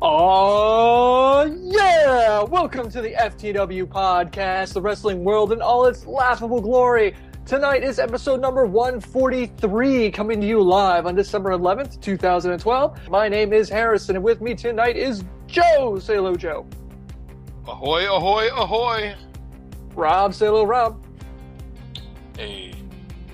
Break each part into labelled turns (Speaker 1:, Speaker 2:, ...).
Speaker 1: Oh, yeah! Welcome to the FTW podcast, the wrestling world in all its laughable glory. Tonight is episode number 143, coming to you live on December 11th, 2012. My name is Harrison, and with me tonight is Joe. Say hello, Joe.
Speaker 2: Ahoy, ahoy, ahoy!
Speaker 1: Rob. Say hello, Rob.
Speaker 2: Hey.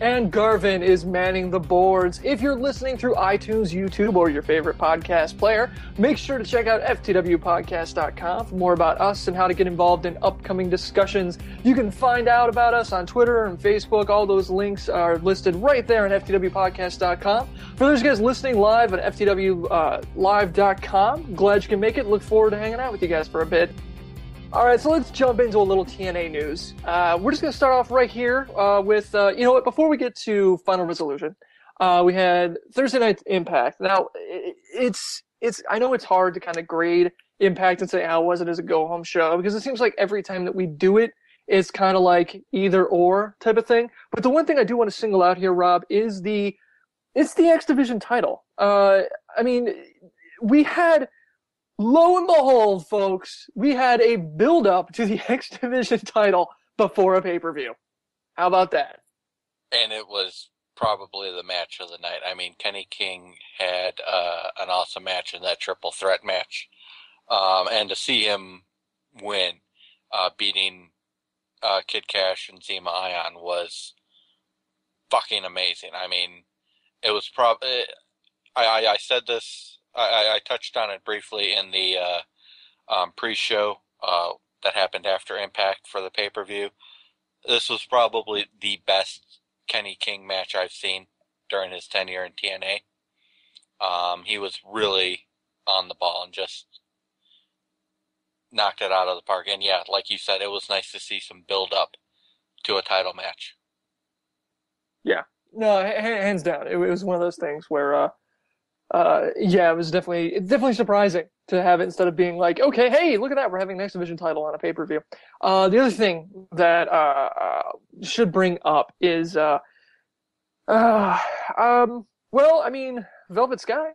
Speaker 1: And Garvin is manning the boards. If you're listening through iTunes, YouTube, or your favorite podcast player, make sure to check out theftwpodcast.com for more about us and how to get involved in upcoming discussions. You can find out about us on Twitter and Facebook. All those links are listed right there on ftwpodcast.com. For those guys listening live at ftwlive.com, glad you can make it. Look forward to hanging out with you guys for a bit. All right, so let's jump into a little TNA news. We're just going to start off right here with, you know what, before we get to Final Resolution, we had Thursday Night Impact. Now, I know it's hard to kind of grade Impact and say how was it as a go-home show, because it seems like every time that we do it, it's kind of like either or type of thing. But the one thing I do want to single out here, Rob, is it's the X Division title. I mean, we had... Lo and behold, folks, we had a build-up to the X Division title before a pay-per-view. How about that?
Speaker 2: And it was probably the match of the night. I mean, Kenny King had an awesome match in that triple threat match. And to see him win, beating Kid Cash and Zema Ion was fucking amazing. I mean, it was probably... I said this... I touched on it briefly in the pre-show that happened after Impact for the pay-per-view. This was probably the best Kenny King match I've seen during his tenure in TNA. He was really on the ball and just knocked it out of the park. And yeah, like you said, it was nice to see some build-up to a title match.
Speaker 1: Yeah. No, hands down. It was one of those things where... yeah, it was definitely surprising to have it instead of being like, okay, hey, look at that, we're having an X Division title on a pay-per-view. The other thing that should bring up is, well, I mean, Velvet Sky.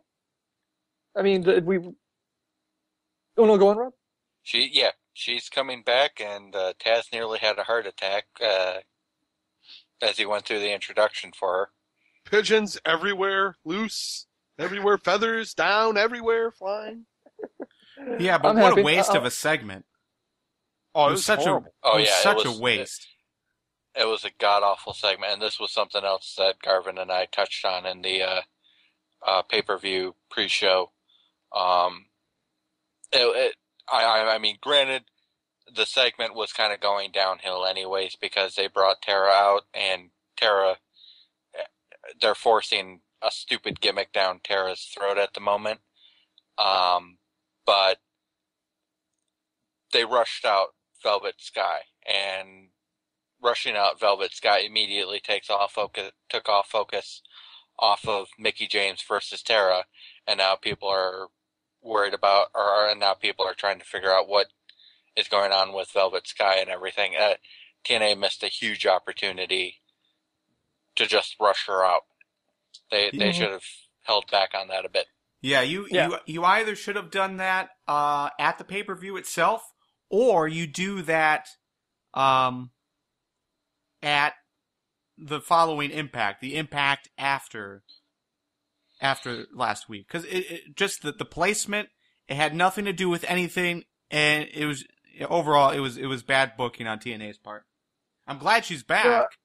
Speaker 1: I mean, Oh no, go on, Rob.
Speaker 2: She's coming back, and Taz nearly had a heart attack as he went through the introduction for her.
Speaker 3: Pigeons everywhere, loose. Everywhere, feathers down, everywhere, flying.
Speaker 4: Yeah, but what a waste of a segment.
Speaker 3: Oh,
Speaker 4: it was such
Speaker 3: horrible.
Speaker 4: a waste.
Speaker 2: It was a god-awful segment, and this was something else that Garvin and I touched on in the pay-per-view pre-show. I mean, granted, the segment was kind of going downhill anyways because they brought Tara out, and Tara, they're forcing a stupid gimmick down Tara's throat at the moment. But they rushed out Velvet Sky, and rushing out Velvet Sky immediately took off focus off of Mickie James versus Tara, and now people are worried about, and now people are trying to figure out what is going on with Velvet Sky and everything. TNA missed a huge opportunity to just rush her out. They should have held back on that a bit.
Speaker 4: Yeah, you either should have done that at the pay-per-view itself, or you do that at the following Impact, the Impact after last week, because it just the placement, it had nothing to do with anything, and it was overall it was bad booking on TNA's part. I'm glad she's back,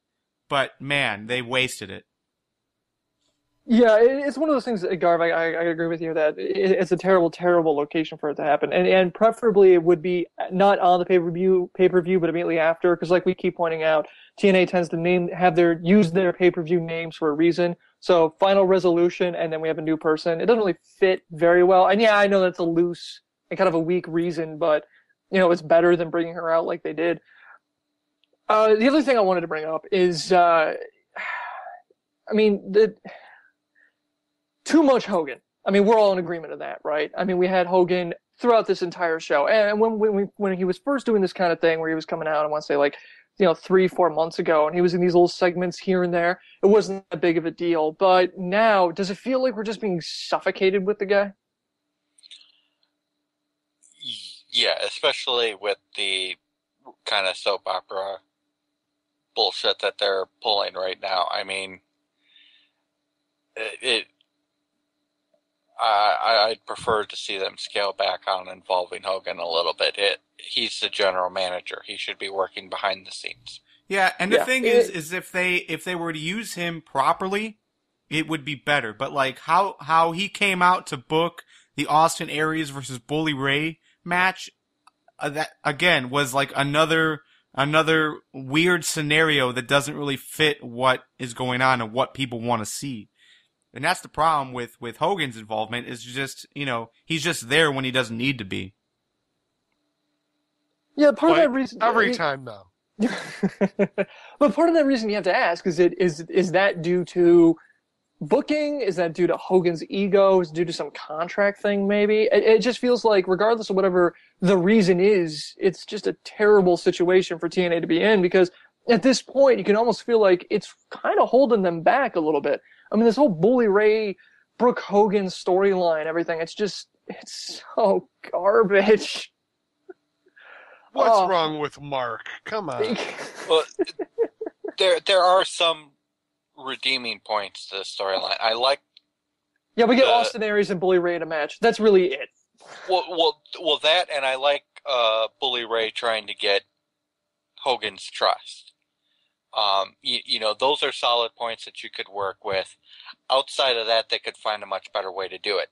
Speaker 4: but man, they wasted it.
Speaker 1: Yeah, it's one of those things, Garv, I agree with you that it's a terrible, terrible location for it to happen. And preferably it would be not on the pay-per-view, but immediately after, because like we keep pointing out, TNA tends to use their pay-per-view names for a reason. So Final Resolution, and then we have a new person. It doesn't really fit very well. And yeah, I know that's a loose and kind of a weak reason, but, you know, it's better than bringing her out like they did. The other thing I wanted to bring up is, too much Hogan. I mean, we're all in agreement of that, right? I mean, we had Hogan throughout this entire show. And when he was first doing this kind of thing where he was coming out, I want to say 3-4 months ago, and he was in these little segments here and there, it wasn't that big of a deal. But now, does it feel like we're just being suffocated with the guy?
Speaker 2: Yeah, especially with the kind of soap opera bullshit that they're pulling right now. I mean, I'd prefer to see them scale back on involving Hogan a little bit. He's the general manager. He should be working behind the scenes.
Speaker 4: Yeah, and the thing is if they were to use him properly, it would be better. But like how he came out to book the Austin Aries versus Bully Ray match, that again was like another weird scenario that doesn't really fit what is going on and what people want to see. And that's the problem with Hogan's involvement, is just, he's just there when he doesn't need to be.
Speaker 1: Yeah, part of that reason
Speaker 3: every time though.
Speaker 1: But part of that reason you have to ask is that due to booking? Is that due to Hogan's ego? Is it due to some contract thing maybe? It just feels like regardless of whatever the reason is, it's just a terrible situation for TNA to be in, because at this point you can almost feel like it's kind of holding them back a little bit. I mean, this whole Bully Ray, Brooke Hogan storyline, everything, it's so garbage.
Speaker 3: What's wrong with Mark? Come on.
Speaker 2: Well, there are some redeeming points to the storyline. I like.
Speaker 1: Yeah, we get Austin Aries and Bully Ray in a match. That's really it.
Speaker 2: Well, that, and I like Bully Ray trying to get Hogan's trust. Those are solid points that you could work with. Outside of that, they could find a much better way to do it.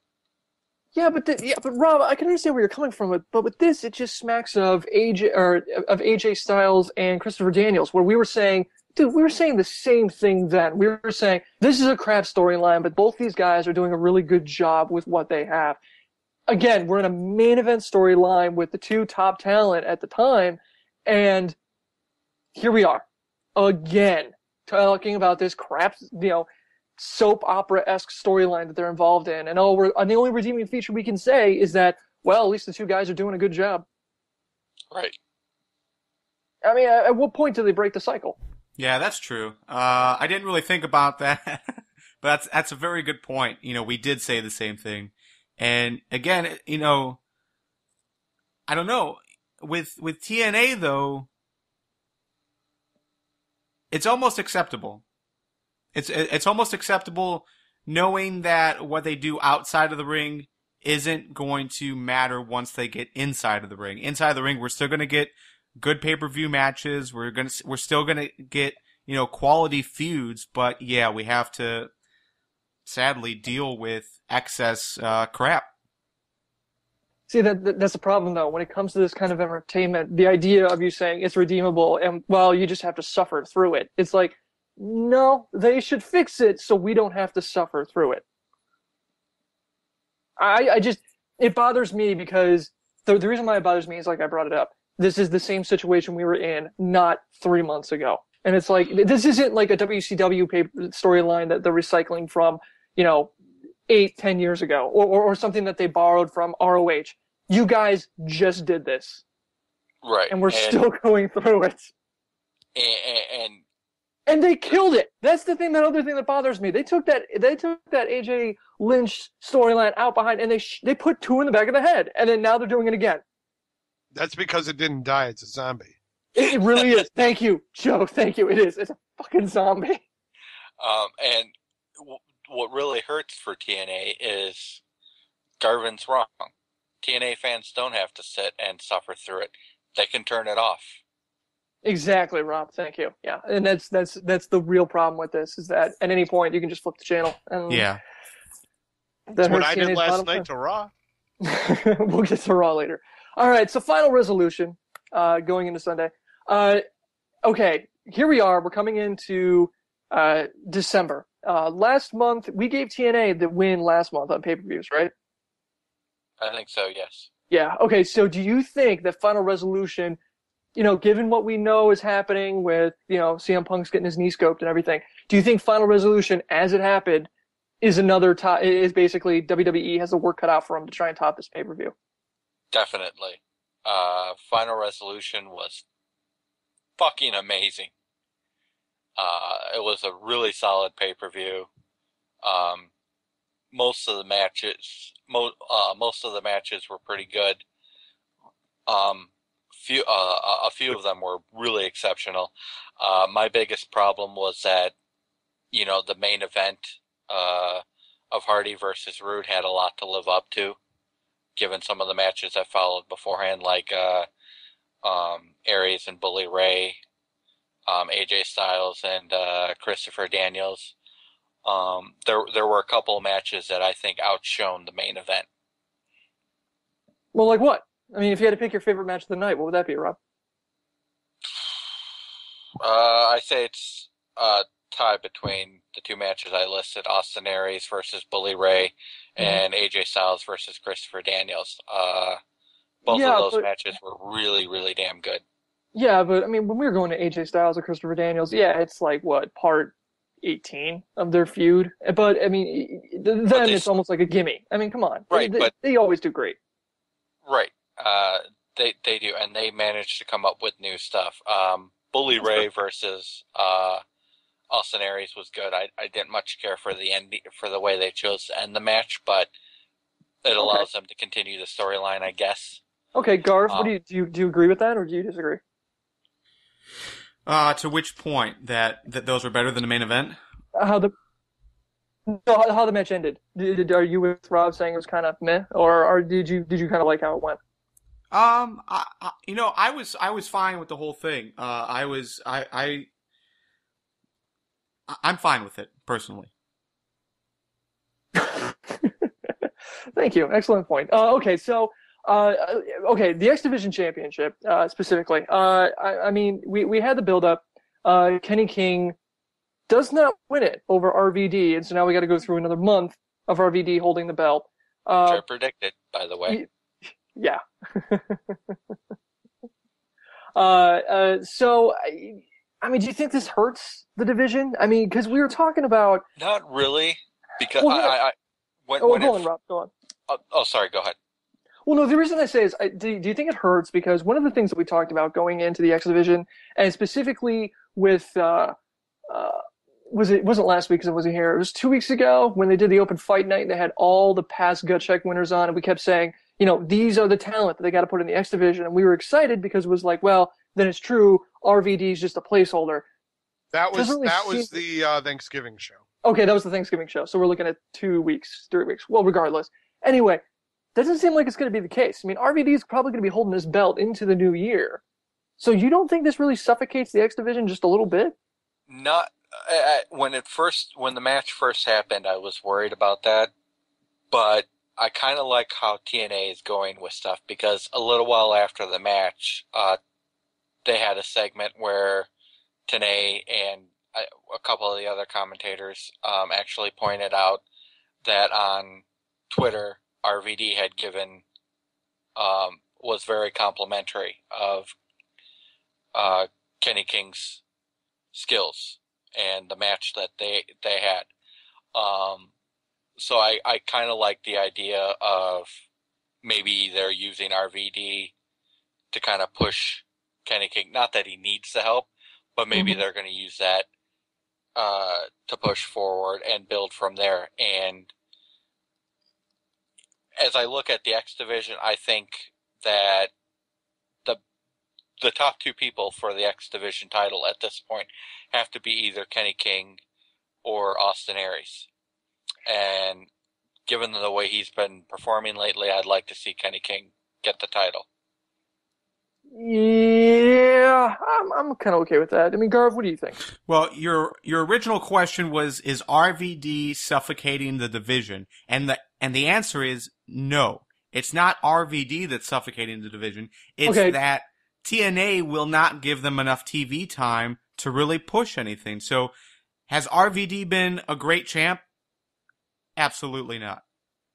Speaker 1: Yeah, but Rob, I can understand where you're coming from, but with this, it just smacks of AJ Styles and Christopher Daniels, where we were saying, dude, we were saying the same thing then. We were saying this is a crap storyline, but both these guys are doing a really good job with what they have. Again, we're in a main event storyline with the two top talent at the time, and here we are again talking about this crap, soap opera-esque storyline that they're involved in. And the only redeeming feature we can say is that, well, at least the two guys are doing a good job.
Speaker 2: Right.
Speaker 1: I mean, at what point do they break the cycle?
Speaker 4: Yeah, that's true. I didn't really think about that, but that's a very good point. We did say the same thing. And again, I don't know. With TNA though, it's almost acceptable. It's almost acceptable knowing that what they do outside of the ring isn't going to matter once they get inside of the ring. Inside of the ring, we're still going to get good pay-per-view matches. We're still going to get, quality feuds, but yeah, we have to sadly deal with excess crap.
Speaker 1: See, that's the problem though. When it comes to this kind of entertainment, the idea of you saying it's redeemable and, well, you just have to suffer through it. It's like, no, they should fix it so we don't have to suffer through it. It bothers me because the reason why it bothers me is, like I brought it up, this is the same situation we were in not 3 months ago. And it's like, this isn't like a WCW storyline that they're recycling from, 8-10 years ago, or something that they borrowed from ROH. You guys just did this.
Speaker 2: Right.
Speaker 1: And we're still going through it. And they killed it. That's the thing. That other thing that bothers me. They took that AJ Lynch storyline out behind, and they put two in the back of the head, and then now they're doing it again.
Speaker 3: That's because it didn't die. It's a zombie.
Speaker 1: It really is. Thank you, Joe. Thank you. It is. It's a fucking zombie.
Speaker 2: And what really hurts for TNA is Garvin's wrong. TNA fans don't have to sit and suffer through it. They can turn it off.
Speaker 1: Exactly, Rob. Thank you. Yeah, and that's the real problem with this, is that at any point you can just flip the channel. And
Speaker 4: yeah,
Speaker 3: that's what I did last night to Raw.
Speaker 1: We'll get to Raw later. All right, so final resolution going into Sunday. Okay, here we are. We're coming into December. Last month, we gave TNA the win last month on pay-per-views, right?
Speaker 2: I think so, yes.
Speaker 1: Yeah, okay, so do you think that final resolution, given what we know is happening with, CM Punk's getting his knee scoped and everything, do you think final resolution, as it happened, is basically WWE has the work cut out for him to try and top this pay-per-view?
Speaker 2: Definitely. Final resolution was fucking amazing. It was a really solid pay-per-view. Most of the matches were pretty good. A few of them were really exceptional. My biggest problem was that, the main event of Hardy versus Rude had a lot to live up to, given some of the matches that followed beforehand, like Aries and Bully Ray, AJ Styles and Christopher Daniels. There were a couple of matches that I think outshone the main event.
Speaker 1: Well, like what? I mean, if you had to pick your favorite match of the night, what would that be, Rob?
Speaker 2: I say it's a tie between the two matches I listed: Austin Aries versus Bully Ray, and AJ Styles versus Christopher Daniels. Both of those matches were really, really damn good.
Speaker 1: Yeah, but I mean, when we were going to AJ Styles or Christopher Daniels, yeah, it's like what, part 18 of their feud. But I mean, then it's almost like a gimme. I mean, come on,
Speaker 2: right?
Speaker 1: They always do great.
Speaker 2: Right. They do, and they managed to come up with new stuff. Bully Ray versus Austin Aries was good. I didn't much care for the way they chose to end the match, but it allows them to continue the storyline, I guess.
Speaker 1: Okay, Garth, what do you agree with that, or do you disagree?
Speaker 4: To which point that those were better than the main event?
Speaker 1: How the match ended. Are you with Rob saying it was kind of meh, or did you kind of like how it went?
Speaker 4: I was fine with the whole thing. I'm fine with it personally.
Speaker 1: Thank you. Excellent point. Okay, so. The X Division Championship, specifically. I mean, we had the build-up. Kenny King does not win it over RVD, and so now we got to go through another month of RVD holding the belt.
Speaker 2: Which I predicted, by the way.
Speaker 1: Yeah. So, I mean, do you think this hurts the division? I mean, because we were talking about...
Speaker 2: Not really, because
Speaker 1: go on, Rob, go on.
Speaker 2: Oh, sorry, go ahead.
Speaker 1: Well, no, the reason I say is, do you think it hurts? Because one of the things that we talked about going into the X Division, and specifically with, it wasn't last week because I wasn't here. It was 2 weeks ago when they did the open fight night. They had all the past gut check winners on, and we kept saying, these are the talent that they got to put in the X Division. And we were excited because it was like, well, then it's true. RVD is just a placeholder.
Speaker 3: That was the Thanksgiving show.
Speaker 1: Okay, that was the Thanksgiving show. So we're looking at 2 weeks, 3 weeks. Well, regardless. Anyway, doesn't seem like it's going to be the case. I mean, RVD is probably going to be holding this belt into the new year. So you don't think this really suffocates the X Division just a little bit?
Speaker 2: Not when the match first happened, I was worried about that. But I kind of like how TNA is going with stuff, because a little while after the match, they had a segment where TNA and a couple of the other commentators actually pointed out that on Twitter, RVD had given was very complimentary of Kenny King's skills and the match that they had. So I kind of like the idea of maybe they're using RVD to kind of push Kenny King. Not that he needs the help, but maybe they're going to use that to push forward and build from there. And as I look at the X Division, I think that the top two people for the X Division title at this point have to be either Kenny King or Austin Aries. And given the way he's been performing lately, I'd like to see Kenny King get the title.
Speaker 1: Yeah, I'm kind of okay with that. I mean, Garv, what do you think?
Speaker 4: Well, your original question was, is RVD suffocating the division? And the answer is no. It's not RVD that's suffocating the division. It's that TNA will not give them enough TV time to really push anything. So, has RVD been a great champ? Absolutely not.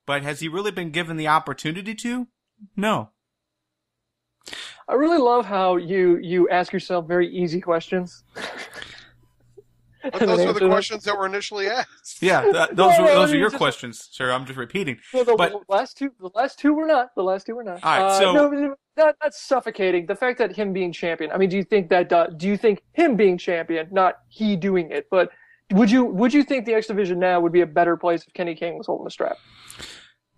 Speaker 4: But has he really been given the opportunity to? No.
Speaker 1: I really love how you ask yourself very easy questions.
Speaker 3: But those were the questions that were initially asked.
Speaker 4: Yeah, those are your questions, sir. I'm just repeating.
Speaker 1: No, the last two were not. The last two were not.
Speaker 4: All right, so
Speaker 1: no, that's suffocating. The fact that him being champion. I mean, do you think him being champion, not he doing it, but would you think the X Division now would be a better place if Kenny King was holding the strap?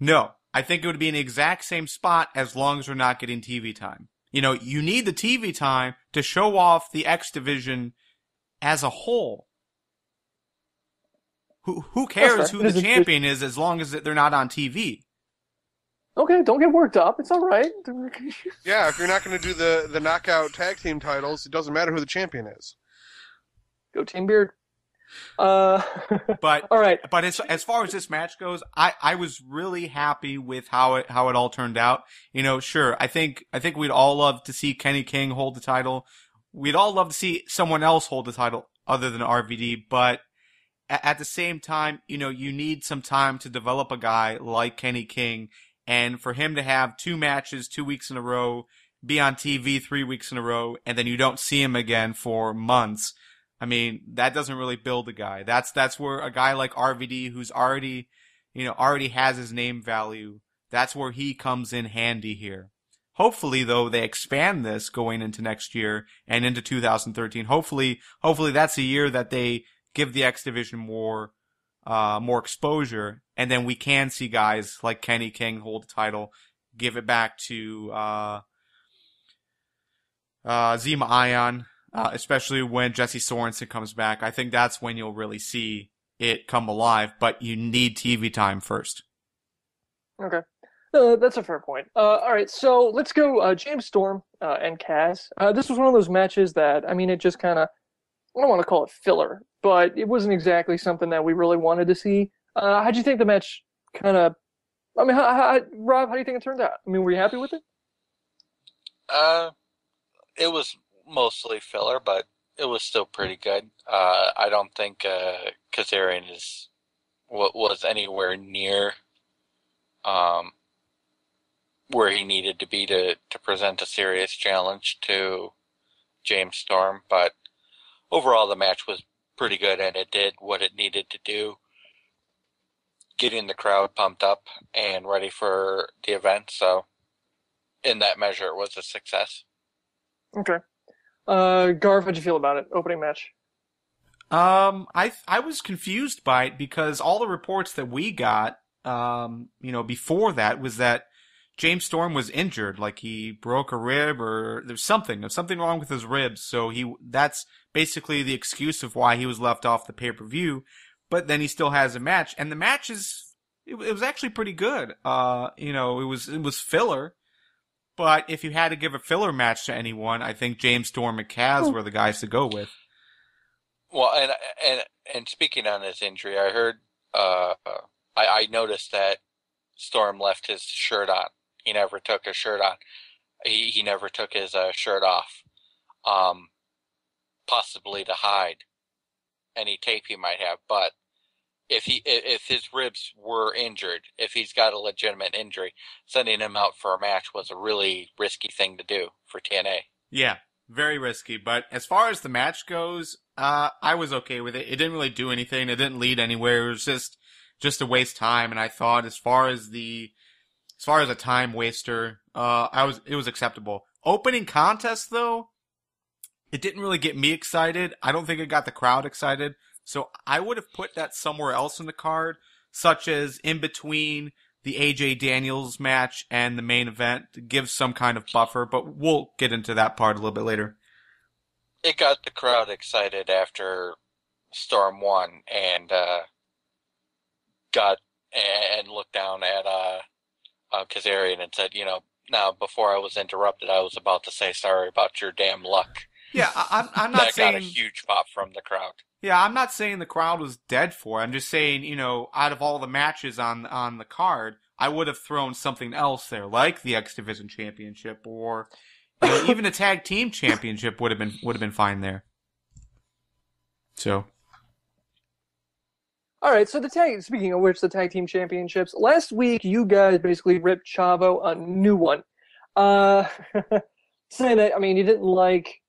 Speaker 4: No, I think it would be in the exact same spot as long as we're not getting TV time. You know, you need the TV time to show off the X division as a whole. Who cares who the champion is as long as they're not on TV?
Speaker 1: Okay, don't get worked up. It's all right.
Speaker 3: Yeah, if you're not going to do the knockout tag team titles, it doesn't matter who the champion is.
Speaker 1: Go Team Beard.
Speaker 4: But
Speaker 1: all right.
Speaker 4: But as far as this match goes, I was really happy with how it all turned out. You know, sure, I think we'd all love to see Kenny King hold the title. We'd all love to see someone else hold the title other than RVD, but at the same time, you know, you need some time to develop a guy like Kenny King, and for him to have 2 matches 2 weeks in a row, be on TV 3 weeks in a row, and then you don't see him again for months. I mean, that doesn't really build a guy. That's where a guy like RVD, who's already has his name value, that's where he comes in handy here. Hopefully, though, they expand this going into next year and into 2013. Hopefully that's a year that they give the X Division more exposure, and then we can see guys like Kenny King hold the title, give it back to Zema Ion, especially when Jesse Sorensen comes back. I think that's when you'll really see it come alive, but you need TV time first. Okay.
Speaker 1: That's a fair point. All right, so let's go James Storm and Kaz. This was one of those matches that, I mean, it just kind of, I don't want to call it filler, but it wasn't exactly something that we really wanted to see. How'd you think the match kind of, I mean, Rob, how do you think it turned out? I mean, were you happy with it?
Speaker 2: It was mostly filler, but it was still pretty good. I don't think Kazarian was anywhere near where he needed to be to present a serious challenge to James Storm, but overall the match was pretty good, and it did what it needed to do, getting the crowd pumped up and ready for the event. So in that measure, it was a success.
Speaker 1: Okay. Garv, how'd you feel about it? Opening match.
Speaker 4: I was confused by it because all the reports that we got, before that was that James Storm was injured, like he broke a rib or there's something wrong with his ribs. So that's basically the excuse of why he was left off the pay-per-view. But then he still has a match, and the match it was actually pretty good. It was filler. But if you had to give a filler match to anyone, I think James Storm and Kaz were the guys to go with.
Speaker 2: Well, and speaking on his injury, I heard, I noticed that Storm left his shirt on. He never took his shirt on. He never took his shirt off, possibly to hide any tape he might have. But if his ribs were injured, if he's got a legitimate injury, sending him out for a match was a really risky thing to do for TNA.
Speaker 4: Yeah, very risky. But as far as the match goes, I was okay with it. It didn't really do anything. It didn't lead anywhere. It was just a waste time. And I thought, as far as a time waster, it was acceptable. Opening contest though, it didn't really get me excited. I don't think it got the crowd excited. So I would have put that somewhere else in the card, such as in between the AJ Daniels match and the main event, to give some kind of buffer, but we'll get into that part a little bit later.
Speaker 2: It got the crowd excited after Storm won and looked down at Kazarian and said, now before I was interrupted, I was about to say sorry about your damn luck.
Speaker 4: Yeah, I'm not saying...
Speaker 2: That got a huge pop from the crowd.
Speaker 4: Yeah, I'm not saying the crowd was dead for it. I'm just saying, out of all the matches on the card, I would have thrown something else there, like the X Division Championship, or even a Tag Team Championship would have been fine there. So,
Speaker 1: all right. So speaking of which, the Tag Team Championships. Last week, you guys basically ripped Chavo a new one, saying that he didn't like.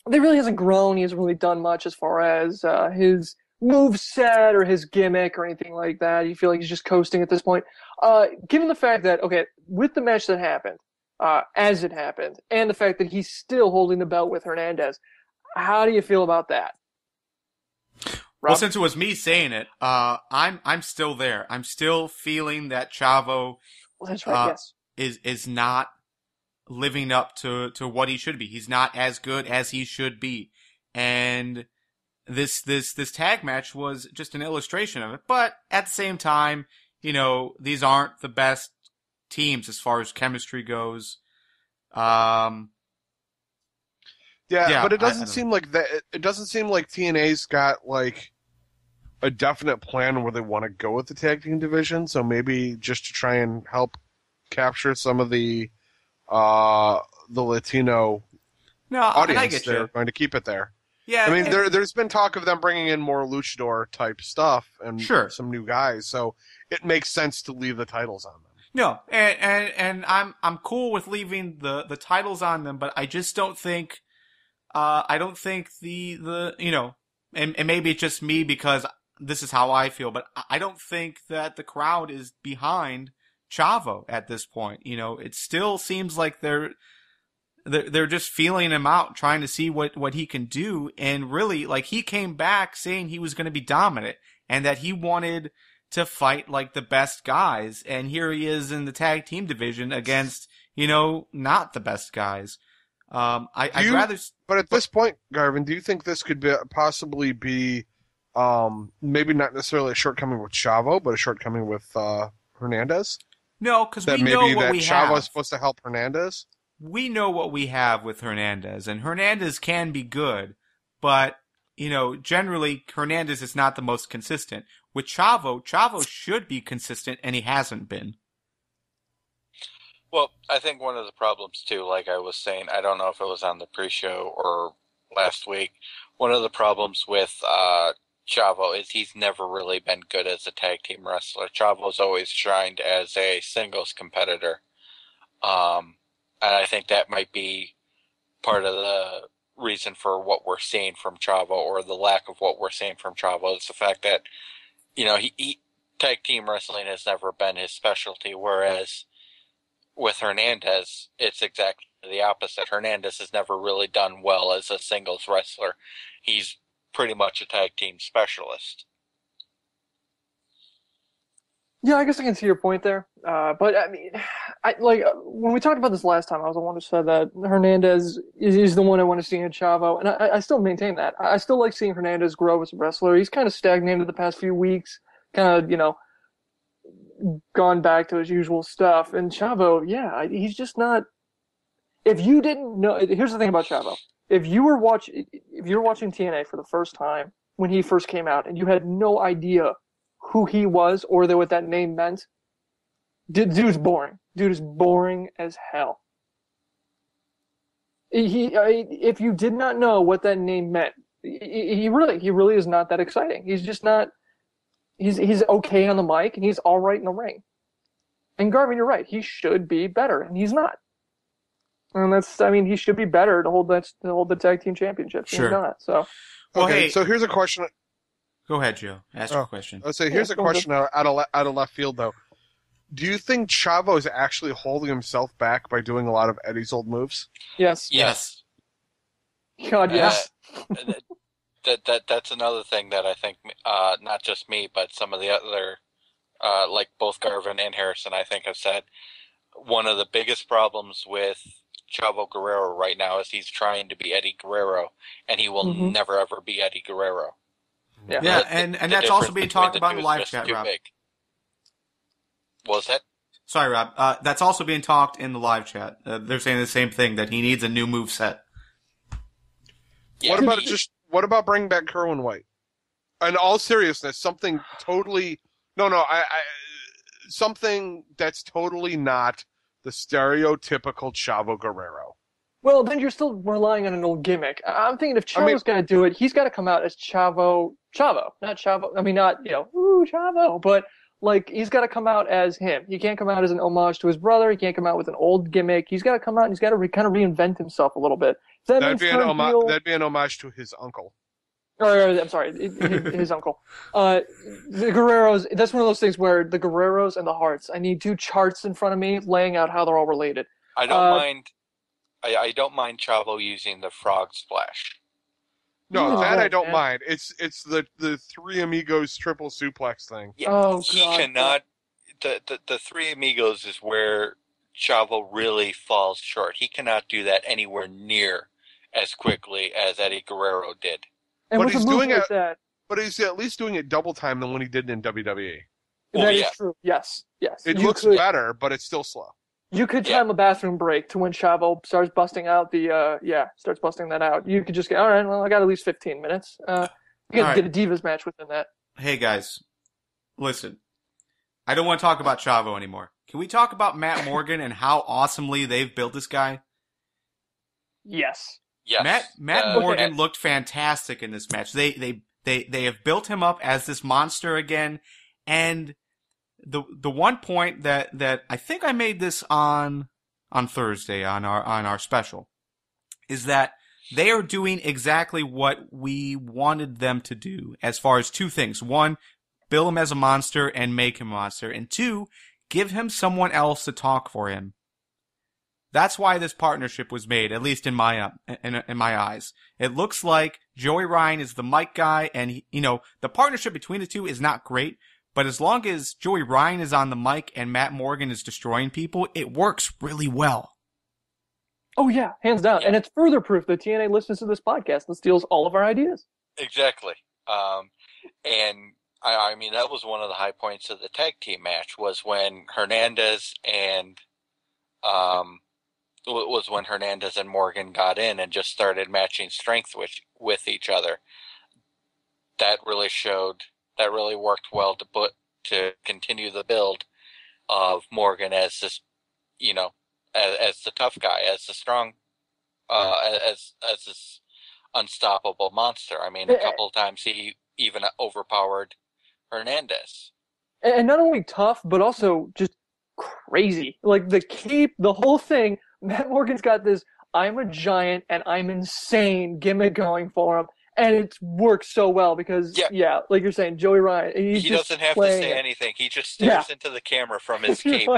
Speaker 1: He really hasn't grown. He hasn't really done much as far as his moveset or his gimmick or anything like that. You feel like he's just coasting at this point. Given the fact that, with the match that happened, as it happened, and the fact that he's still holding the belt with Hernandez, how do you feel about that? Rob?
Speaker 4: Well, since it was me saying it, I'm still there. I'm still feeling that Chavo
Speaker 1: Well, that's right. Yes.
Speaker 4: is not living up to what he should be. He's not as good as he should be. And this tag match was just an illustration of it. But at the same time, these aren't the best teams as far as chemistry goes.
Speaker 3: But it doesn't seem like that. It doesn't seem like TNA's got like a definite plan where they want to go with the tag team division. So maybe just to try and help capture some of the Latino audience, they're going to keep it there.
Speaker 4: Yeah,
Speaker 3: I mean, there's been talk of them bringing in more luchador type stuff and some new guys, so it makes sense to leave the titles on them.
Speaker 4: No, and I'm cool with leaving the titles on them, but I just don't think the and maybe it's just me because this is how I feel, but I don't think that the crowd is behind Chavo at this point. It still seems like they're just feeling him out, trying to see what he can do. And really, like, he came back saying he was going to be dominant and that he wanted to fight like the best guys. And here he is in the tag team division against, not the best guys. But
Speaker 3: at this point, Garvin, do you think this could possibly be, maybe not necessarily a shortcoming with Chavo, but a shortcoming with, Hernandez?
Speaker 4: No, because we know what we have.
Speaker 3: Chavo is supposed to help Hernandez?
Speaker 4: We know what we have with Hernandez, and Hernandez can be good, but, generally, Hernandez is not the most consistent. With Chavo should be consistent, and he hasn't been.
Speaker 2: Well, I think one of the problems, too, like I was saying, I don't know if it was on the pre-show or last week, one of the problems with Chavo is he's never really been good as a tag team wrestler. Chavo's always shined as a singles competitor. And I think that might be part of the reason for what we're seeing from Chavo, or the lack of what we're seeing from Chavo. It's the fact that, he tag team wrestling has never been his specialty, whereas with Hernandez, it's exactly the opposite. Hernandez has never really done well as a singles wrestler. He's pretty much a tag team specialist.
Speaker 1: Yeah, I guess I can see your point there. But I mean, when we talked about this last time, I was the one who said that Hernandez is the one I want to see in Chavo, and I still maintain that. I still like seeing Hernandez grow as a wrestler. He's kind of stagnated the past few weeks, kind of, gone back to his usual stuff. And Chavo, yeah, he's just not. If you didn't know, here's the thing about Chavo: if you were watching TNA for the first time when he first came out, and you had no idea who he was or what that name meant, dude's boring. Dude is boring as hell. If you did not know what that name meant, he really is not that exciting. He's just not. He's okay on the mic and he's all right in the ring. And Garvin, you're right. He should be better, and he's not. And he should be better to hold the tag team championship.
Speaker 4: Sure.
Speaker 1: He's not. So.
Speaker 3: Well, okay, so here's a question.
Speaker 4: Go ahead, Joe. Ask your question.
Speaker 3: I'll say here's a question out of left field, though. Do you think Chavo is actually holding himself back by doing a lot of Eddie's old moves?
Speaker 1: Yes.
Speaker 2: Yes.
Speaker 1: God, yes.
Speaker 2: That's another thing that I think, not just me, but some of the other, like both Garvin and Harrison, I think have said, one of the biggest problems with Chavo Guerrero right now is he's trying to be Eddie Guerrero, and he will never, ever be Eddie Guerrero.
Speaker 1: Yeah,
Speaker 4: and that's also being talked about in the live chat, Rob.
Speaker 2: What was that?
Speaker 4: Sorry, Rob. That's also being talked in the live chat. They're saying the same thing, that he needs a new move set.
Speaker 3: Yeah, what about bringing back Kerwin White? In all seriousness, something totally something that's totally not the stereotypical Chavo Guerrero.
Speaker 1: Well, then you're still relying on an old gimmick. I'm thinking if Chavo's going to do it, he's got to come out as Chavo, not Chavo. I mean, not, Chavo, but like he's got to come out as him. He can't come out as an homage to his brother. He can't come out with an old gimmick. He's got to come out and he's got to kind of reinvent himself a little bit.
Speaker 3: That'd be an homage to his uncle.
Speaker 1: I'm sorry, his uncle. The Guerreros, that's one of those things where the Guerreros and the Hearts, I need two charts in front of me laying out how they're all related.
Speaker 2: I don't mind Chavo using the frog splash.
Speaker 3: No, that I don't
Speaker 1: man.
Speaker 3: mind. It's the Three Amigos triple suplex thing.
Speaker 2: Yeah,
Speaker 1: Oh,
Speaker 2: he
Speaker 1: God.
Speaker 2: cannot. The Three Amigos is where Chavo really falls short. He cannot do that anywhere near as quickly as Eddie Guerrero did.
Speaker 1: And
Speaker 3: But
Speaker 1: with a
Speaker 3: he's
Speaker 1: move
Speaker 3: doing
Speaker 1: like
Speaker 3: it-
Speaker 1: that,
Speaker 3: But he's at least doing it double time than when he did in WWE.
Speaker 2: Well,
Speaker 1: that is
Speaker 2: yeah.
Speaker 1: true. Yes.
Speaker 3: It
Speaker 1: You
Speaker 3: looks
Speaker 1: could,
Speaker 3: better, but it's still slow.
Speaker 1: you could
Speaker 2: Yeah.
Speaker 1: time a bathroom break to when Chavo starts busting out starts busting that out. You could just get, all right, well, I got at least 15 minutes. You
Speaker 4: All
Speaker 1: could
Speaker 4: right.
Speaker 1: get a Divas match within that.
Speaker 4: Hey guys, listen. I don't want to talk about Chavo anymore. Can we talk about Matt Morgan and how awesomely they've built this guy?
Speaker 1: Yes.
Speaker 2: Yes.
Speaker 4: Matt Morgan looked fantastic in this match. They have built him up as this monster again, and the one point that I think I made this on Thursday on our special is that they are doing exactly what we wanted them to do as far as two things. One, bill him as a monster and make him a monster, and two, give him someone else to talk for him. That's why this partnership was made, at least in my eyes. It looks like Joey Ryan is the mic guy, and the partnership between the two is not great, but as long as Joey Ryan is on the mic and Matt Morgan is destroying people, it works really well.
Speaker 1: Oh, yeah, hands down.
Speaker 2: Yeah.
Speaker 1: And it's further proof that TNA listens to this podcast and steals all of our ideas.
Speaker 2: Exactly. And I mean, that was one of the high points of the tag team match was when Hernandez and Morgan got in and just started matching strength with each other. That really worked well to continue the build of Morgan as this, as the tough guy, as the strong, as this unstoppable monster. I mean, a couple of times he even overpowered Hernandez.
Speaker 1: And not only tough, but also just crazy. Like the cape, the whole thing. Matt Morgan's got this I'm a giant and I'm insane gimmick going for him. And it works so well because, like you're saying, Joey Ryan.
Speaker 2: He doesn't have to say anything. He just stares into the camera from his cape.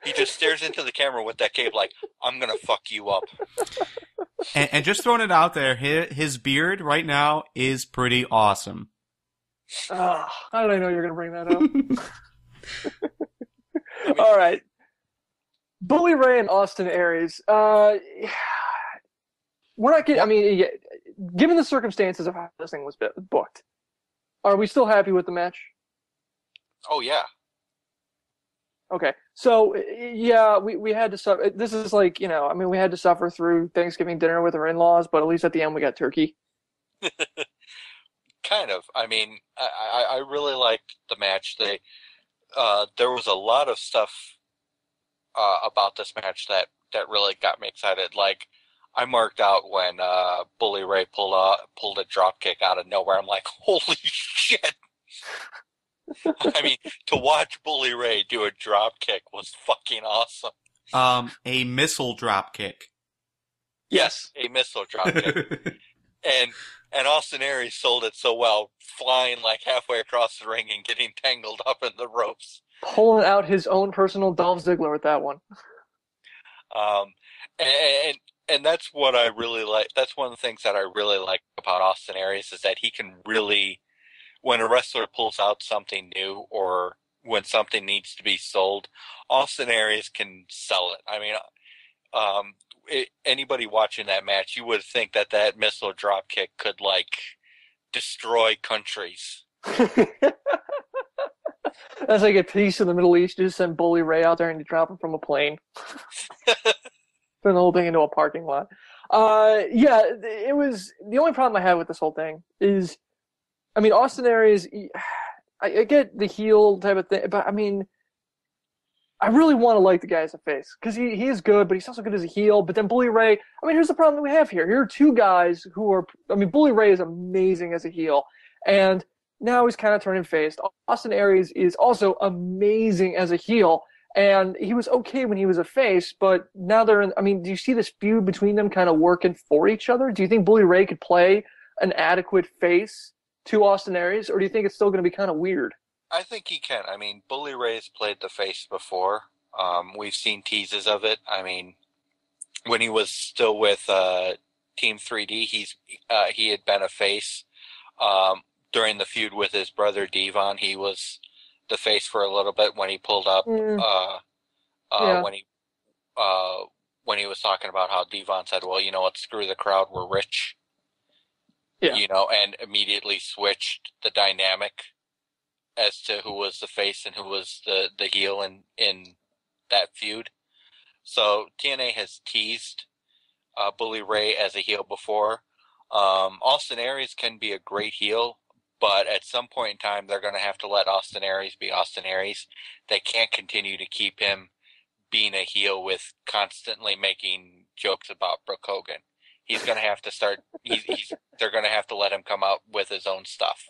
Speaker 2: He just stares into the camera with that cape like, I'm going to fuck you up.
Speaker 4: And just throwing it out there, his beard right now is pretty awesome.
Speaker 1: How did I know you were going to bring that up? All right. Bully Ray and Austin Aries. We're not getting, I mean, given the circumstances of how this thing was booked, are we still happy with the match?
Speaker 2: Oh, yeah.
Speaker 1: Okay. So, yeah, we had to suffer. This is like, we had to suffer through Thanksgiving dinner with our in-laws, but at least at the end we got turkey.
Speaker 2: Kind of. I mean, I really liked the match. There was a lot of stuff about this match that really got me excited. Like, I marked out when Bully Ray pulled a drop kick out of nowhere. I'm like, holy shit! I mean, to watch Bully Ray do a drop kick was fucking awesome.
Speaker 4: A missile drop kick.
Speaker 2: Yes, a missile drop kick. And Austin Aries sold it so well, flying like halfway across the ring and getting tangled up in the ropes.
Speaker 1: Pulling out his own personal Dolph Ziggler with that one.
Speaker 2: And that's what I really like. That's one of the things that I really like about Austin Aries is that he can really, when a wrestler pulls out something new or when something needs to be sold, Austin Aries can sell it. I mean, anybody watching that match, you would think that missile drop kick could like destroy countries.
Speaker 1: That's like a piece in the Middle East. You just send Bully Ray out there and you drop him from a plane. Turn the whole thing into a parking lot. It was the only problem I had with this whole thing is, I mean, Austin Aries, I get the heel type of thing, but I mean, I really want to like the guy as a face because he is good, but he's also good as a heel. But then Bully Ray, I mean, here's the problem that we have here. Here are two guys who are, I mean, Bully Ray is amazing as a heel, and now he's kind of turning face. Austin Aries is also amazing as a heel, and he was okay when he was a face, but now they're in, I mean, do you see this feud between them kind of working for each other? Do you think Bully Ray could play an adequate face to Austin Aries, or do you think it's still going to be kind of weird?
Speaker 2: I think he can. I mean, Bully Ray's played the face before. We've seen teases of it. I mean, when he was still with Team 3D. He had been a face during the feud with his brother Devon. He was the face for a little bit when he pulled up
Speaker 1: Yeah.
Speaker 2: when he was talking about how Devon said, "Well, you know what? Screw the crowd. We're rich."
Speaker 1: Yeah.
Speaker 2: You know, and immediately switched the dynamic as to who was the face and who was the heel in that feud. So TNA has teased Bully Ray as a heel before. Austin Aries can be a great heel, but at some point in time, they're going to have to let Austin Aries be Austin Aries. They can't continue to keep him being a heel with constantly making jokes about Brooke Hogan. He's going to have to start. They're going to have to let him come out with his own stuff.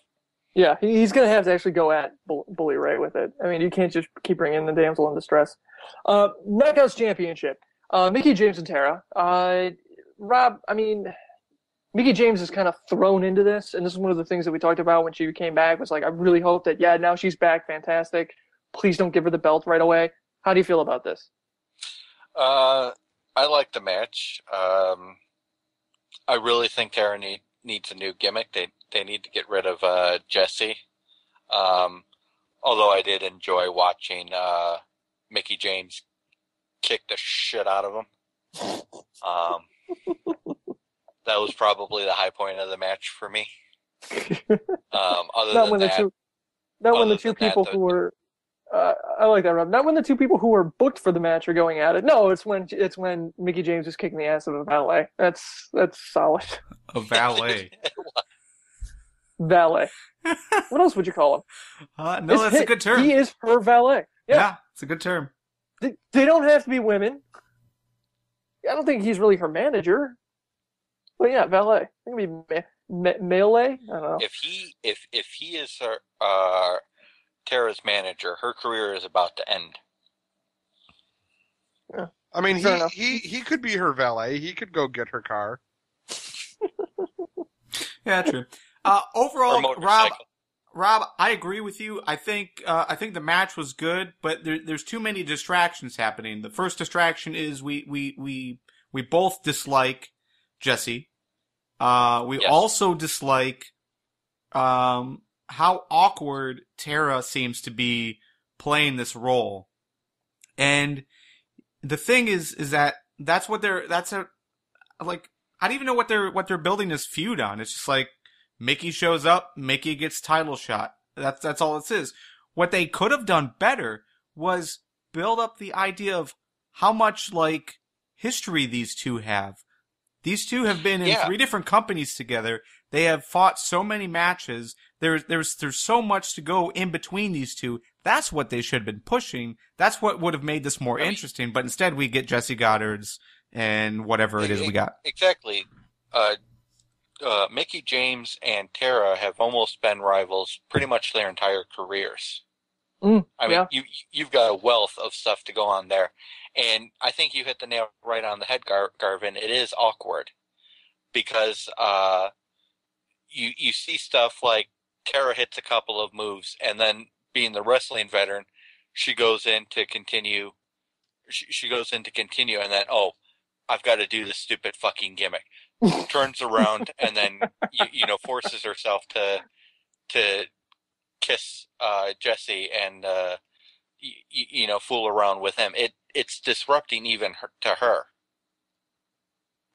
Speaker 1: Yeah, he's going to have to actually go at Bully Ray with it. I mean, you can't just keep bringing in the damsel in distress. Knockouts Championship. Mickie James and Tara. Rob, I mean, Mickie James is kind of thrown into this, and this is one of the things that we talked about when she came back, was like, I really hope that, now she's back, fantastic. Please don't give her the belt right away. How do you feel about this?
Speaker 2: I like the match. I really think Tara needs a new gimmick. They need to get rid of Jesse. Although I did enjoy watching Mickie James kick the shit out of him. That was probably the high point of the match for me. Other than that,
Speaker 1: when the two people who were I like that, Rob. Not when the two people who were booked for the match are going at it. No, it's when Mickie James is kicking the ass of a valet. That's solid.
Speaker 4: A valet.
Speaker 1: Valet. What else would you call him?
Speaker 4: No, that's a good term.
Speaker 1: He is her valet. Yeah,
Speaker 4: it's a good term.
Speaker 1: They don't have to be women. I don't think he's really her manager. But yeah, valet. It can be melee. I don't know.
Speaker 2: If he is her Tara's manager, her career is about to end.
Speaker 3: Yeah. I mean, he could be her valet. He could go get her car.
Speaker 4: Yeah, true. Overall, Rob, I agree with you. I think the match was good, but there's too many distractions happening. The first distraction is we both dislike Jesse. We also dislike how awkward Tara seems to be playing this role. And the thing is that's what I don't even know what they're building this feud on. It's just like Mickie shows up, Mickie gets title shot. That's all it is. What they could have done better was build up the idea of how much history these two have. These two have been in 3 different companies together. They have fought so many matches. There's so much to go in between these two. That's what they should have been pushing. That's what would have made this more interesting. But instead, we get Jesse Goddard's and whatever it is we got.
Speaker 2: Exactly. Mickie James and Tara have almost been rivals pretty much their entire careers. I mean, you've got a wealth of stuff to go on there. And I think you hit the nail right on the head, Garvin. It is awkward because you see stuff like Tara hits a couple of moves, and then being the wrestling veteran, she goes in to continue. She goes in to continue, and then, I've got to do this stupid fucking gimmick. Turns around and then forces herself to kiss Jesse and fool around with him. It's disrupting even to her.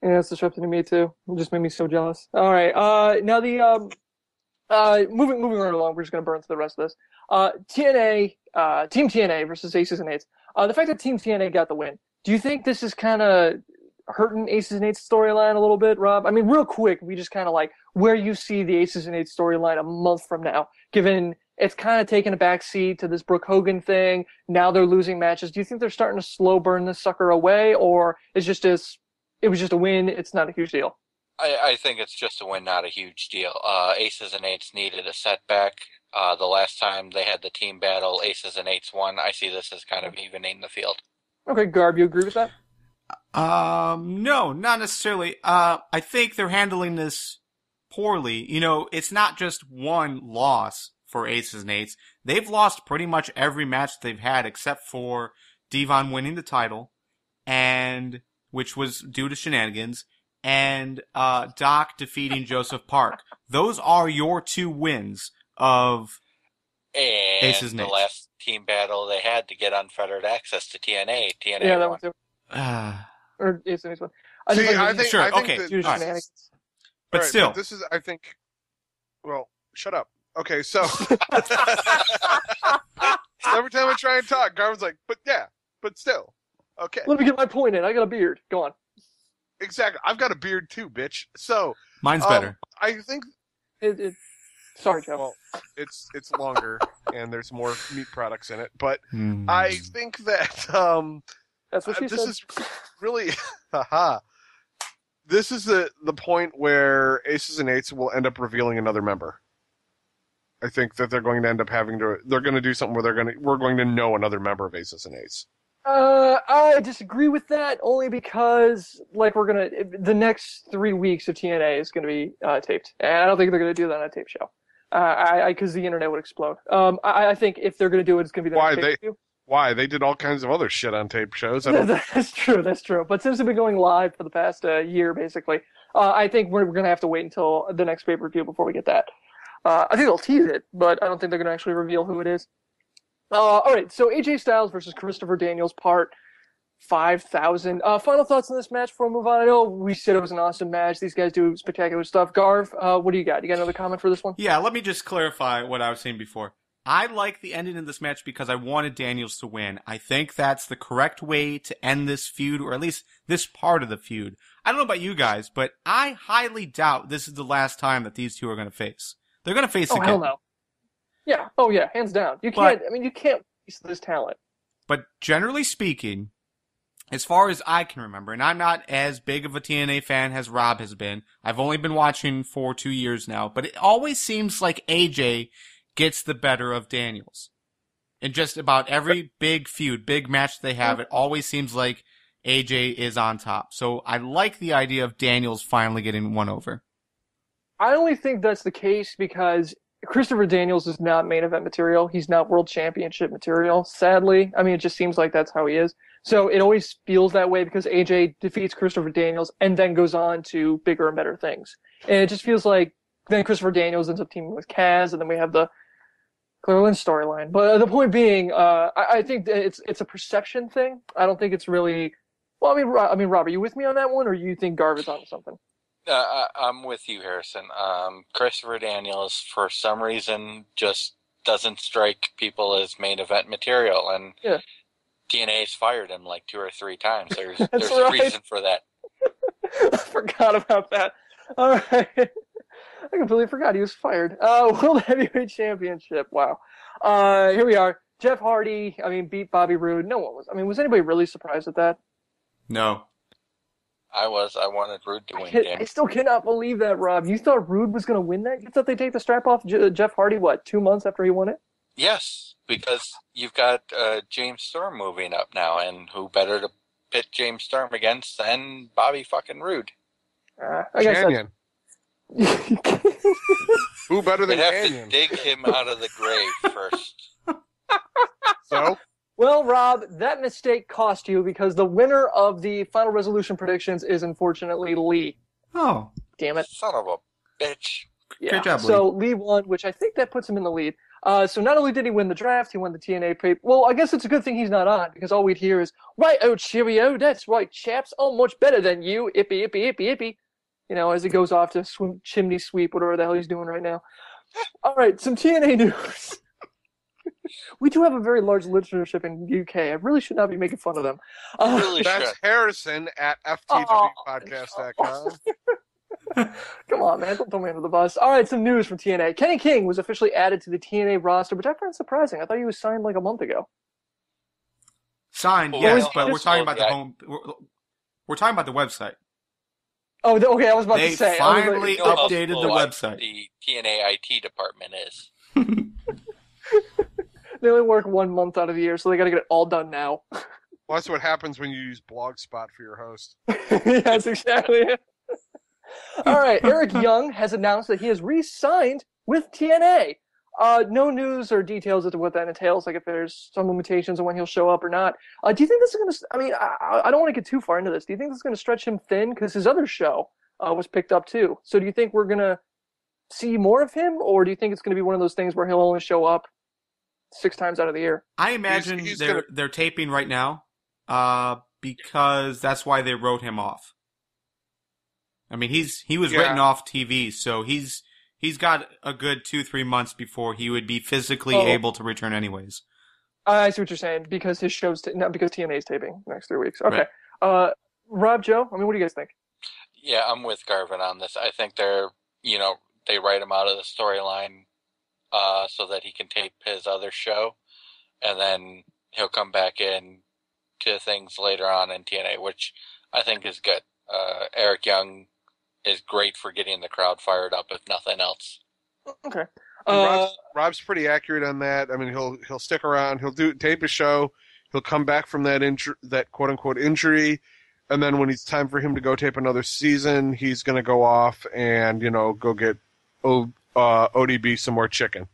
Speaker 1: Yeah, it's disrupting to me too. It just made me so jealous. All right, now the moving right along, we're just gonna burn through the rest of this. TNA, Team TNA versus Aces and Eights. The fact that Team TNA got the win. Do you think this is kind of hurting Aces and Eights storyline a little bit, Rob? I mean, real quick, we just kind of where you see the Aces and Eights storyline a month from now, given it's kind of taken a backseat to this Brooke Hogan thing. Now they're losing matches. Do you think they're starting to slow burn this sucker away, or it was just a win? It's not a huge deal.
Speaker 2: I think it's just a win, not a huge deal. Aces and Eights needed a setback. The last time they had the team battle, Aces and Eights won. I see this as kind of evening the field.
Speaker 1: Okay, Garb, you agree with that?
Speaker 4: No, not necessarily. I think they're handling this poorly. It's not just one loss for Aces and Eights. They've lost pretty much every match they've had except for Devon winning the title, and which was due to shenanigans, and Doc defeating Joseph Park. Those are your 2 wins of Aces
Speaker 2: And
Speaker 4: and
Speaker 2: the
Speaker 4: Eights.
Speaker 2: last team battle they had to get unfettered access to TNA. TNA
Speaker 1: Yeah, that
Speaker 2: won.
Speaker 1: one too. Or Ace and Ace one. I
Speaker 3: See,
Speaker 1: just like
Speaker 3: I think,
Speaker 4: Sure,
Speaker 3: I think
Speaker 4: okay.
Speaker 3: that,
Speaker 1: do
Speaker 4: All right.
Speaker 1: shenanigans.
Speaker 4: But
Speaker 3: all right,
Speaker 4: still,
Speaker 3: but this is, I think. Well, shut up. Okay, so every time I try and talk, Garvin's like, but still, okay,
Speaker 1: Let me get my point in. I got a beard. Go on.
Speaker 3: exactly. I've got a beard too, bitch. So
Speaker 4: mine's better.
Speaker 3: I think.
Speaker 1: Sorry, Joe.
Speaker 3: Well, it's longer and there's more meat products in it, but I think that
Speaker 1: That's what she
Speaker 3: this
Speaker 1: said.
Speaker 3: is really, haha. This is the point where Aces and Eights will end up revealing another member. I think that they're going to end up they're going to do something where we're going to know another member of Aces and Eights.
Speaker 1: I disagrey with that only because, like, the next 3 weeks of TNA is gonna be taped, and I don't think they're gonna do that on a tape show. Because the internet would explode. I think if they're gonna do it, it's gonna be the next pay-per-view.
Speaker 3: Why? They did all kinds of other shit on tape shows.
Speaker 1: That's true. But since they've been going live for the past year, basically, I think we're going to have to wait until the next pay-per-view before we get that. I think they'll tease it, but I don't think they're going to actually reveal who it is. All right, so AJ Styles versus Christopher Daniels, part 5,000. Final thoughts on this match before we move on? I know we said it was an awesome match. These guys do spectacular stuff. Garv, what do you got? You got another comment for this one?
Speaker 4: Yeah, let me just clarify what I was saying before. I like the ending of this match because I wanted Daniels to win. I think that's the correct way to end this feud, or at least this part of the feud. I don't know about you guys, but I highly doubt this is the last time that these two are going to face. They're going to face again.
Speaker 1: Oh, hell no. Yeah. Oh, yeah. Hands down. You can't waste this talent.
Speaker 4: But generally speaking, as far as I can remember, and I'm not as big of a TNA fan as Rob has been. I've only been watching for 2 years now, but it always seems like AJ gets the better of Daniels. In just about every big feud, big match they have, it always seems like AJ is on top. So I like the idea of Daniels finally getting one over.
Speaker 1: I only think that's the case because Christopher Daniels is not main event material. He's not world championship material, sadly. I mean, it just seems like that's how he is. So it always feels that way because AJ defeats Christopher Daniels and then goes on to bigger and better things. And it just feels like then Christopher Daniels ends up teaming with Kaz, and then we have the Claire Lynn storyline. But the point being, I think that it's a perception thing. I don't think it's really. Well, I mean, Rob, are you with me on that one, or you think Garv is onto something?
Speaker 2: I'm with you, Harrison. Christopher Daniels, for some reason, just doesn't strike people as main event material, and TNA's fired him like 2 or 3 times. There's a reason for that.
Speaker 1: I forgot about that. All right. I completely forgot he was fired. World Heavyweight Championship. Wow. Here we are. Jeff Hardy, beat Bobby Roode. No one was. Was anybody really surprised at that?
Speaker 4: No.
Speaker 2: I wanted Roode to win.
Speaker 1: I still cannot believe that, Rob. You thought Roode was going to win that? You thought they'd take the strap off Jeff Hardy, 2 months after he won it?
Speaker 2: Yes, because you've got James Storm moving up now, and who better to pit James Storm against than Bobby fucking Roode?
Speaker 1: I guess
Speaker 3: Canyon. Who better than
Speaker 2: They'd have
Speaker 3: Canyon?
Speaker 2: to dig him out of the grave first.
Speaker 3: So?
Speaker 1: Well, Rob, that mistake cost you because the winner of the Final Resolution predictions is unfortunately Lee.
Speaker 4: Oh.
Speaker 1: Damn it.
Speaker 2: Son of a bitch.
Speaker 1: Yeah.
Speaker 4: Good job, Lee.
Speaker 1: So Lee won, which I think that puts him in the lead. So not only did he win the draft, he won the TNA pay. Well, I guess it's a good thing he's not on because all we'd hear is, right, oh, cheerio, that's right, chaps. Oh, much better than you. Ippy, ippy, ippy, ippy. As he goes off to chimney sweep, whatever the hell he's doing right now. All right, some TNA news. We do have a very large listenership in the UK. I really should not be making fun of them.
Speaker 2: Really
Speaker 3: That's
Speaker 2: should.
Speaker 3: Harrison at theftwpodcast.com.
Speaker 1: Come on, man. Don't throw me under the bus. All right, some news from TNA. Kenny King was officially added to the TNA roster, which I find surprising. I thought he was signed like a month ago.
Speaker 4: Signed,
Speaker 2: Well,
Speaker 4: yes,
Speaker 2: well,
Speaker 4: but we're talking about
Speaker 2: yeah.
Speaker 4: the home. We're taling about the website.
Speaker 1: Oh, okay. I was about
Speaker 4: They
Speaker 1: to say.
Speaker 4: finally
Speaker 2: You know how
Speaker 4: updated the
Speaker 2: slow
Speaker 4: website.
Speaker 2: The TNA IT department is.
Speaker 1: They only work 1 month out of the year, so they got to get it all done now.
Speaker 3: Well, that's what happens when you use Blogspot for your host.
Speaker 1: That's exactly it. All right, Eric Young has announced that he has re-signed with TNA. No news or details as to what that entails, like if there's some limitations on when he'll show up or not. Do you think this is going to, I mean, I don't want to get too far into this. Do you think this is going to stretch him thin? Because his other show was picked up too. So do you think we're going to see more of him, or do you think it's going to be one of those things where he'll only show up 6 times out of the year?
Speaker 4: I imagine they're taping right now because that's why they wrote him off. I mean, he was written off TV, so he's got a good 2-3 months before he would be physically able to return anyways.
Speaker 1: I see what you're saying, because his show's not because TNA is taping the next 3 weeks. Okay. Right. Rob, Joe, I mean, what do you guys think?
Speaker 2: Yeah, I'm with Garvin on this. I think they write him out of the storyline so that he can tape his other show, and then he'll come back in to things later on in TNA, which I think is good. Eric Young is great for getting the crowd fired up, if nothing else.
Speaker 1: Okay.
Speaker 3: Rob's pretty accurate on that. I mean, he'll stick around. He'll tape a show. He'll come back from that quote unquote injury, and then when it's time for him to go tape another season, he's going to go off and go get ODB some more chicken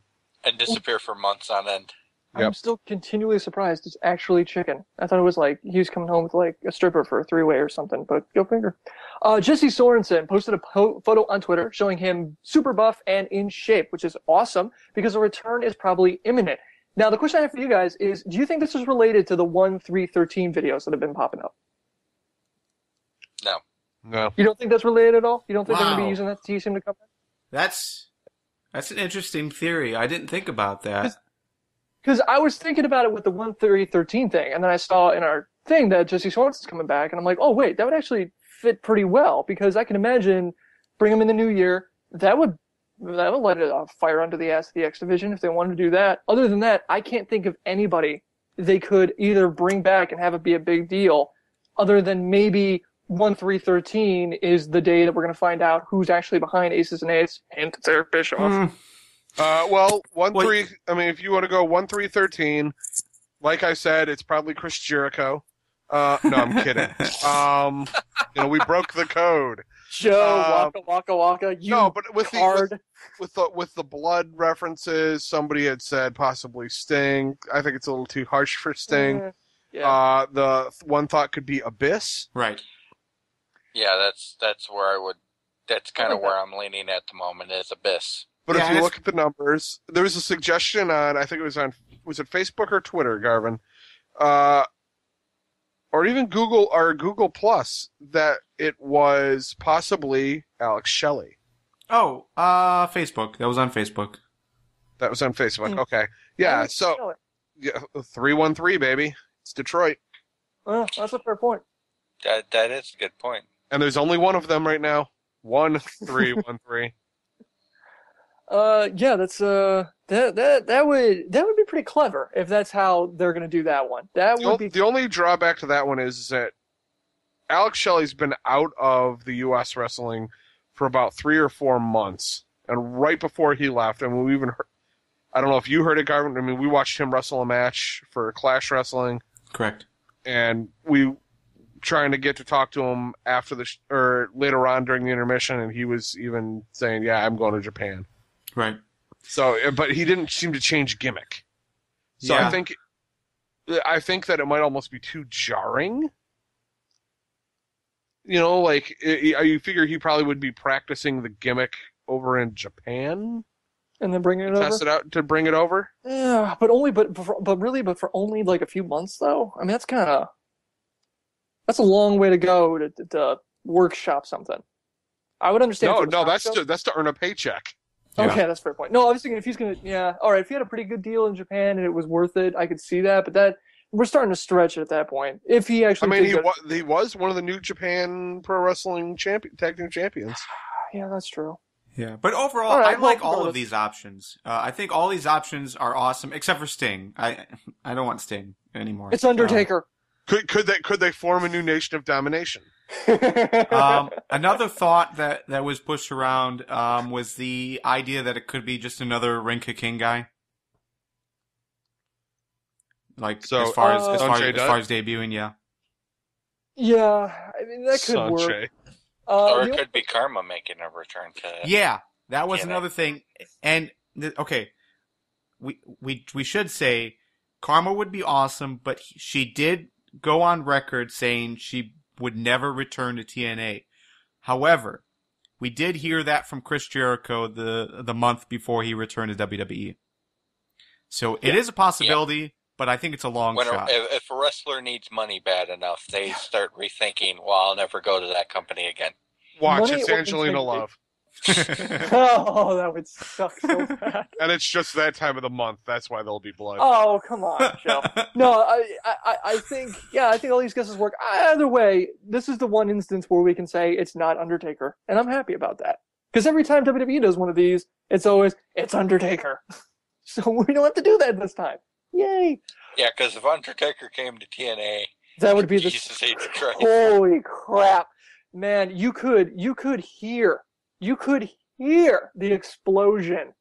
Speaker 2: and disappear for months on end.
Speaker 1: Yep. I'm still continually surprised it's actually chicken. I thought it was like he was coming home with like a stripper for a 3-way or something, but go figure. Jesse Sorensen posted a photo on Twitter showing him super buff and in shape, which is awesome because a return is probably imminent. Now, the question I have for you guys is, do you think this is related to the 1-3-13 videos that have been popping up?
Speaker 3: No.
Speaker 1: You don't think that's related at all? You don't think they're going to be using that to tease him to come back?
Speaker 4: That's an interesting theory. I didn't think about that.
Speaker 1: Because I was thinking about it with the 1-3-13 thing, and then I saw in our thing that Jesse Sorensen's coming back, and I'm like, oh, wait, that would actually fit pretty well, because I can imagine bring him in the new year. That would let it fire under the ass of the X Division if they wanted to do that. Other than that, I can't think of anybody they could either bring back and have it be a big deal, other than maybe 1-3-13 is the day that we're going to find out who's actually behind Aces and Eights. Hint, it's Eric Bischoff.
Speaker 3: Well, 1-3. I mean, if you want to go 1-3-13, like I said, it's probably Chris Jericho. No, I'm kidding. We broke the code.
Speaker 1: Joe, waka waka.
Speaker 3: No, but with the blood references, somebody had said possibly Sting. I think it's a little too harsh for Sting.
Speaker 1: Yeah.
Speaker 3: The one thought could be Abyss.
Speaker 4: Right.
Speaker 2: Yeah, that's where I would. That's kind of where I'm leaning at the moment is Abyss.
Speaker 3: But if you look at the numbers, there was a suggestion on, I think it was it Facebook or Twitter, Garvin, or even Google Plus, that it was possibly Alex Shelley.
Speaker 4: Oh, Facebook. That was on Facebook.
Speaker 3: That was on Facebook. Okay. Yeah. So, 313, baby. It's Detroit.
Speaker 1: Well, that's a fair point.
Speaker 2: That is a good point.
Speaker 3: And there's only one of them right now. 1-3-1-3.
Speaker 1: Yeah, that's that would be pretty clever if that's how they're gonna do that one. The
Speaker 3: only drawback to that one is that Alex Shelley's been out of the U.S. wrestling for about 3 or 4 months, and right before he left, and we even heard, I don't know if you heard it, Garvin. I mean, we watched him wrestle a match for Clash Wrestling.
Speaker 4: Correct.
Speaker 3: And we trying to get to talk to him after or later on during the intermission, and he was even saying, "Yeah, I'm going to Japan."
Speaker 4: Right.
Speaker 3: So, but he didn't seem to change gimmick. So yeah. I think that it might almost be too jarring. You figure he probably would be practicing the gimmick over in Japan,
Speaker 1: and then bringing it over.
Speaker 3: Test it out to bring it over.
Speaker 1: Yeah, but for only like a few months though. I mean, that's a long way to go to workshop something. I would understand.
Speaker 3: No, that's to earn a paycheck.
Speaker 1: Okay, that's a fair point. No, I was thinking if he's gonna, all right, if he had a pretty good deal in Japan and it was worth it, I could see that. But we're starting to stretch it at that point. If he actually,
Speaker 3: he was one of the New Japan Pro Wrestling tag team champions.
Speaker 1: Yeah, that's true.
Speaker 4: Yeah, but overall, I like all of these options. I think all these options are awesome, except for Sting. I don't want Sting anymore.
Speaker 1: It's Undertaker.
Speaker 3: Could they form a new Nation of Domination?
Speaker 4: Another thought that was pushed around was the idea that it could be just another Ring King guy. Like as far as debuting, yeah.
Speaker 1: Yeah, I mean that could work.
Speaker 2: Or it could be Karma making a return to.
Speaker 4: Yeah, that was another thing. And okay, we should say Karma would be awesome, but she did go on record saying she would never return to TNA. However, we did hear that from Chris Jericho the month before he returned to WWE. So it is a possibility, but I think it's a long shot.
Speaker 2: If a wrestler needs money bad enough, they start rethinking, well, I'll never go to that company again.
Speaker 3: Watch, it's Angelina Love.
Speaker 1: Oh, that would suck so bad.
Speaker 3: And it's just that time of the month. That's why there'll be blood.
Speaker 1: Oh, come on, Joe. No, I think all these guesses work. Either way, this is the one instance where we can say it's not Undertaker, and I'm happy about that. Because every time WWE does one of these, it's always, it's Undertaker. So we don't have to do that this time. Yay!
Speaker 2: Yeah, because if Undertaker came to TNA,
Speaker 1: that would be
Speaker 2: Jesus H. Christ.
Speaker 1: Holy crap, man! You could hear the explosion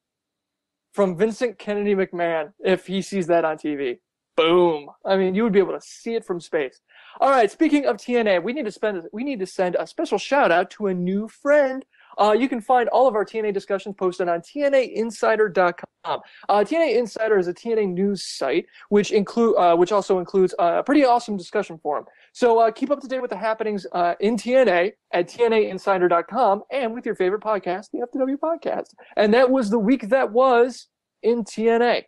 Speaker 1: from Vincent Kennedy McMahon if he sees that on TV. Boom! I mean, you would be able to see it from space. All right. Speaking of TNA, we need to send a special shout out to a new friend. You can find all of our TNA discussions posted on TNAinsider.com. TNA Insider is a TNA news site, which also includes a pretty awesome discussion forum. So keep up to date with the happenings in TNA at TNAinsider.com and with your favorite podcast, the FTW Podcast. And that was the week that was in TNA.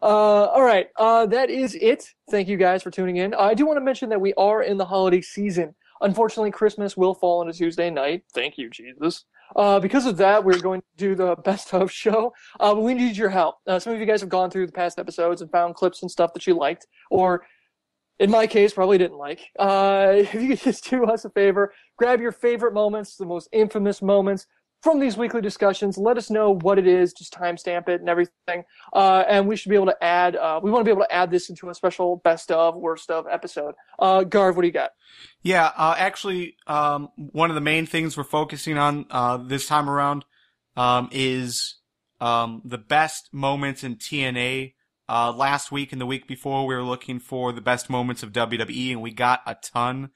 Speaker 1: All right, that is it. Thank you guys for tuning in. I do want to mention that we are in the holiday season. Unfortunately, Christmas will fall on a Tuesday night. Thank you, Jesus. Because of that, we're going to do the best of show. But we need your help. Some of you guys have gone through the past episodes and found clips and stuff that you liked, or in my case, probably didn't like. If you could just do us a favor, grab your favorite moments, the most infamous moments from these weekly discussions. Let us know what it is. Just timestamp it and everything. And we should be able to add. We want to be able to add this into a special best of, worst of episode. Garv, what do you got?
Speaker 4: Yeah, actually, one of the main things we're focusing on this time around is the best moments in TNA. Last week and the week before, we were looking for the best moments of WWE, and we got a ton.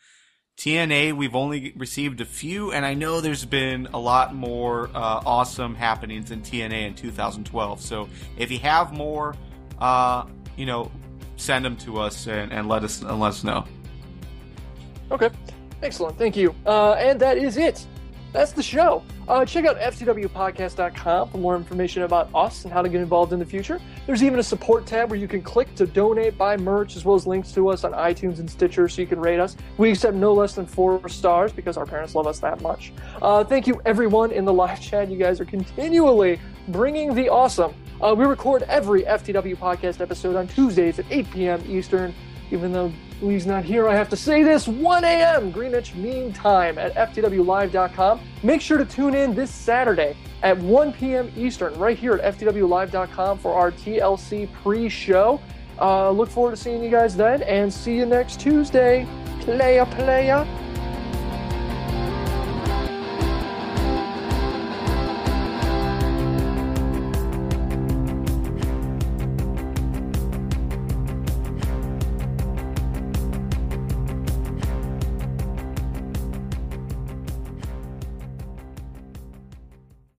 Speaker 4: TNA, we've only received a few, and I know there's been a lot more awesome happenings in TNA in 2012. So if you have more, send them to us and let us know.
Speaker 1: Okay, excellent. Thank you. And that is it. That's the show. Check out theftwpodcast.com for more information about us and how to get involved in the future. There's even a support tab where you can click to donate, buy merch, as well as links to us on iTunes and Stitcher so you can rate us. We accept no less than 4 stars because our parents love us that much. Thank you, everyone in the live chat. You guys are continually bringing the awesome. We record every FTW podcast episode on Tuesdays at 8 p.m. Eastern. Even though Lee's not here, I have to say this, 1 a.m. Greenwich Mean Time at FTWLive.com. Make sure to tune in this Saturday at 1 p.m. Eastern right here at FTWLive.com for our TLC pre-show. Look forward to seeing you guys then, and see you next Tuesday. Playa.